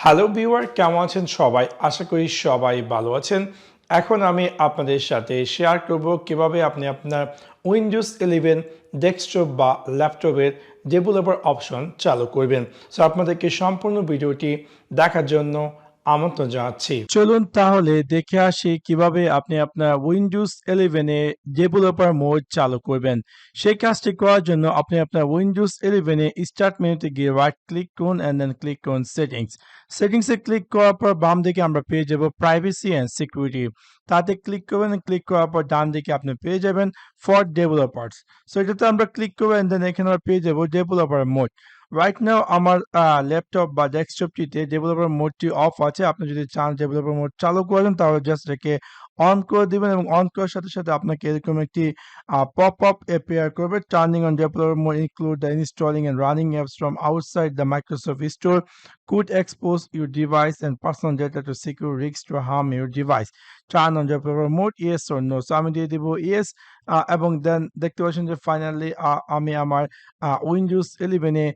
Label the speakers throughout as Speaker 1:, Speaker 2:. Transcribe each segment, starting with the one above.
Speaker 1: Hello viewer, কেমন আছেন সবাই? আশা করি সবাই ভালো আছেন। এখন আমি আপনাদের সাথে শেয়ার করব কিভাবে আপনি আপনার উইন্ডোজ 11 ডেস্কটপ বা ল্যাপটপের ডেভেলপার অপশন চালু করবেন। সো আপনাদেরকে সম্পূর্ণ ভিডিওটি দেখার জন্য আমন্ত্রণ জানাচ্ছি। চলুন তাহলে দেখে আসি কিভাবে আপনি আপনার উইন্ডোজ 11 এ ডেভেলপার মোড চালু করবেন। সেই কাজটি করার জন্য আপনি আপনার উইন্ডোজ 11 এ স্টার্ট মেনুতে গিয়ে রাইট ক্লিক করুন এন্ড দেন ক্লিক করুন সেটিংস। সেটিংসে ক্লিক করার পর বাম দিকে আমরা পেয়ে যাব প্রাইভেসি এন্ড সিকিউরিটি। তাতে ক্লিক করবেন, ক্লিক করার পর ডান দিকে আপনি পেয়ে যাবেন ফর ডেভেলপার্স। সো এটাতে আমরা ক্লিক করবো এন্ড দেন এখানে আমরা পেয়ে যাব ডেভেলপার মোড। রাইট নাও আমার ল্যাপটপ বা ডেস্কটপটিতে ডেভেলপার মোডটি অফ আছে। আপনি যদি চান ডেভেলপার মোড চালু করেন তাহলে জাস্ট এটাকে অন করে দিবেন এবং অন করার সাথে সাথে আপনাকে এরকম একটি পপ আপ অ্যাপিয়ার করবে। Turning on developer mode include the installing and running apps from outside the Microsoft store could expose your device and personal data to secure risks to harm your device. Turn on developer mode, yes or no. So আমি দিয়ে দিব yes এবং দেন দেখতে পাচ্ছেন যে finally আমি আমার Windows 11 এ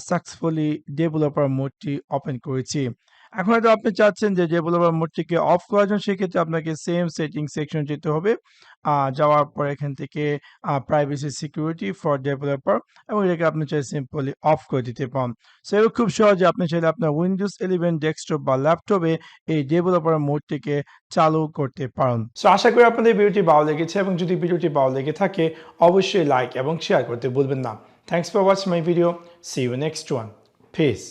Speaker 1: successfully developer মোডটি open করেছি। এখন হয়তো আপনি চাচ্ছেন যে ডেভেলপার মোডটিকে অফ করার জন্য, সেক্ষেত্রে আপনাকে সেম সেটিং সেকশন যেতে হবে। যাওয়ার পর এখান থেকে প্রাইভেসি সিকিউরিটি ফর ডেভেলপার এবং এটাকে আপনি চাইলে সিম্পলি অফ করে দিতে পারেন। সো এগুলো খুব সহজে আপনি চাইলে আপনার উইন্ডোজ 11 ডেস্কটপ বা ল্যাপটপে এই ডেভেলপার মোডটিকে চালু করতে পারেন। সো আশা করি আপনাদের ভিডিওটি ভালো লেগেছে এবং যদি ভিডিওটি ভালো লেগে থাকে অবশ্যই লাইক এবং শেয়ার করতে ভুলবেন না। Thanks for watching my video. See you next one. Piece.